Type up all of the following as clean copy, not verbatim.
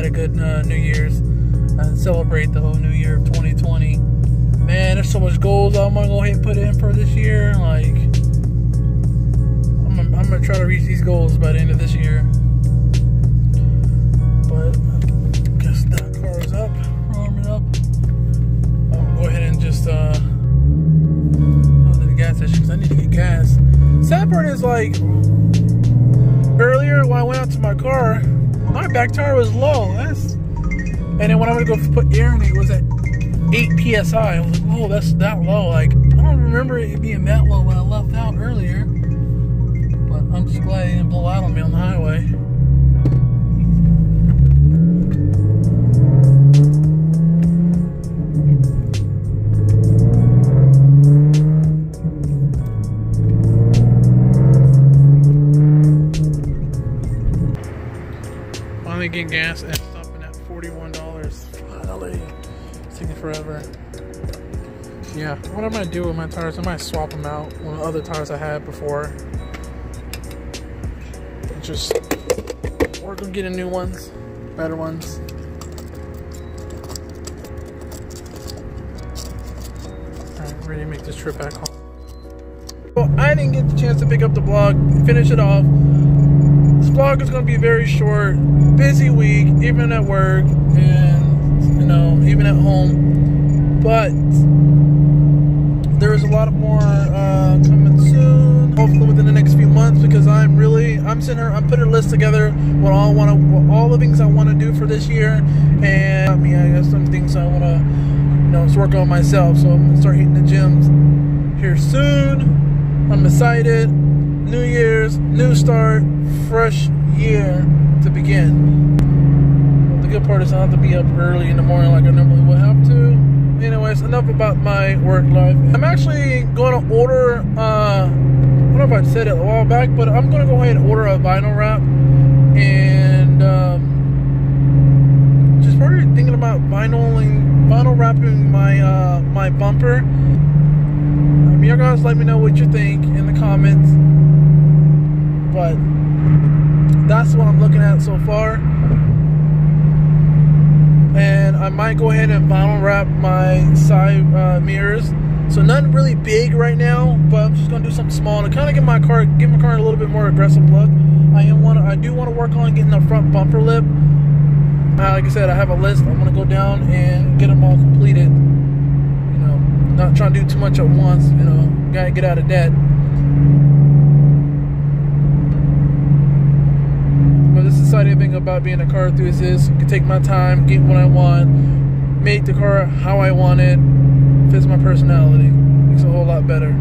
had a good New Year's. Celebrate the whole new year of 2020. Man, there's so much goals I'm gonna go ahead and put in for this year. Like, I'm gonna try to reach these goals by the end of this year. But I guess that car is up, warming up. I'll go ahead and just go to the gas station because I need to get gas. Sad part is, like, earlier when I went out to my car, my back tire was low. And then when I went to go put air in it, it was at 8 PSI. I was like, oh, that's that low. Like, I don't remember it being that low when I left out earlier. But I'm just glad it didn't blow out on me on the highway. Finally getting gas and stopping at $41. Finally. It's taking forever. Yeah, what I'm gonna do with my tires, I might swap them out with the other tires I had before. And just work on getting new ones, better ones. Alright, ready to make this trip back home. Well, I didn't get the chance to pick up the vlog, finish it off. This vlog is gonna be very short, busy week, even at work, and you know, even at home. But there is a lot more coming soon, hopefully within the next few months, because I'm putting a list together what all the things I want to do for this year, and I got some things I want to, you know, just work on myself. So I'm gonna start hitting the gyms here soon. I'm excited. New Year's, new start, fresh year to begin. The good part is I don't have to be up early in the morning like I normally would have to. Anyways, enough about my work life. I'm actually going to order, I don't know if I said it a while back, but I'm going to go ahead and order a vinyl wrap. And just started thinking about vinyl wrapping my my bumper. You guys let me know what you think in the comments. But that's what I'm looking at so far. And I might go ahead and vinyl wrap my side mirrors. So nothing really big right now, but I'm just gonna do something small to kind of give my car a little bit more aggressive look. I do want to work on getting the front bumper lip. Like I said, I have a list. I'm gonna go down and get them all completed. You know, not trying to do too much at once. You know, gotta get out of debt. This exciting thing about being a car enthusiast, I can take my time, get what I want, make the car how I want it, fits my personality, makes it a whole lot better.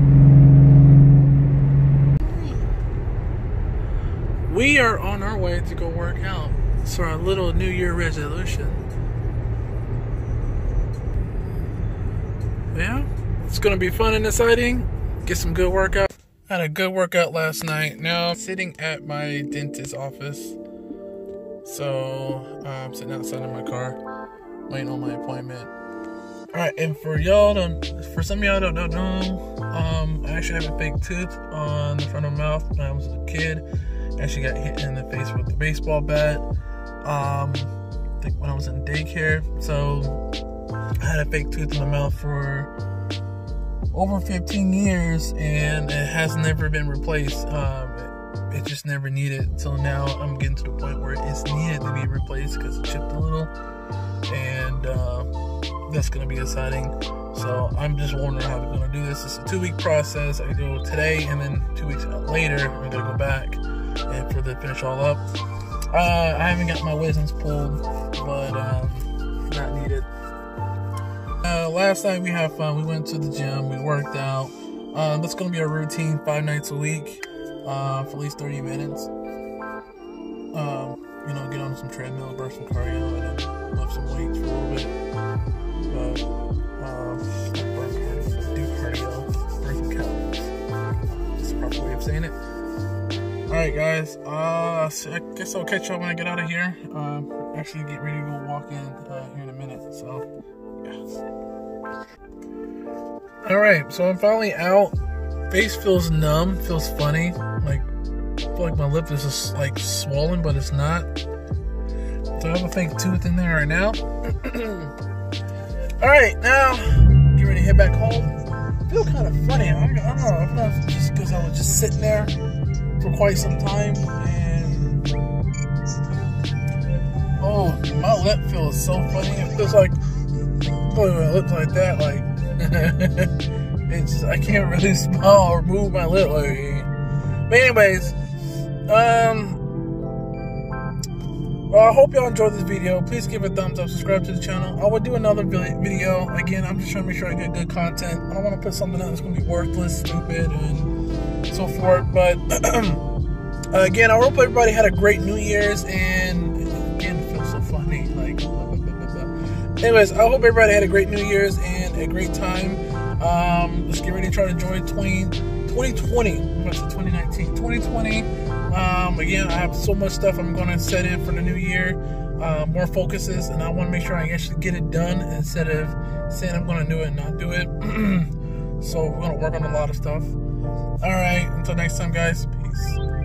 We are on our way to go work out. It's our little New Year resolution. Yeah, it's gonna be fun and exciting. Get some good workout. I had a good workout last night. Now I'm sitting at my dentist's office. So I'm sitting outside of my car, waiting on my appointment. Alright, and for some of y'all don't know, I actually have a fake tooth on the front of my mouth when I was a kid. I actually got hit in the face with a baseball bat. I think when I was in daycare. So I had a fake tooth in my mouth for over 15 years, and it has never been replaced. It just never needed. Until now, I'm getting to the point where it's needed to be replaced because it chipped a little, and that's gonna be exciting. So I'm just wondering how we're gonna do this. It's a 2-week process. I go today, and then 2 weeks later, I'm gonna go back and for the finish all up. I haven't got my wisdoms pulled, but not needed. Last night we had fun. We went to the gym. We worked out. That's gonna be our routine 5 nights a week. For at least 30 minutes. You know, get on some treadmill, burn some cardio, and then lift some weights for a little bit. But do cardio, burn some calories. That's the proper way of saying it. Alright guys, so I guess I'll catch y'all when I get out of here. Actually get ready to go walk in here in a minute, so yeah. Alright, so I'm finally out. Face feels numb, feels funny. Like, I feel like my lip is just like swollen, but it's not. So I have a fake tooth in there right now. Alright, now get ready to head back home. I feel kind of funny. I don't know. I don't know if it's just because I was just sitting there for quite some time, and oh, my lip feels so funny. It feels like, boy, when it looks like that, like it's, I can't really smile or move my lip. Like, but anyways, well, I hope y'all enjoyed this video. Please give it a thumbs up, subscribe to the channel. I will do another video. Again, I'm just trying to make sure I get good content. I don't want to put something out that's going to be worthless, stupid, and so forth. But again, I hope everybody had a great New Year's. And again, it feels so funny. Like, anyways, I hope everybody had a great New Year's and a great time. Let's get ready to try to enjoy 2020. I'm about to say 2019. 2020. Again, I have so much stuff I'm going to set in for the new year, more focuses, and I want to make sure I actually get it done instead of saying I'm going to do it and not do it. So we're going to work on a lot of stuff. All right, until next time, guys. Peace.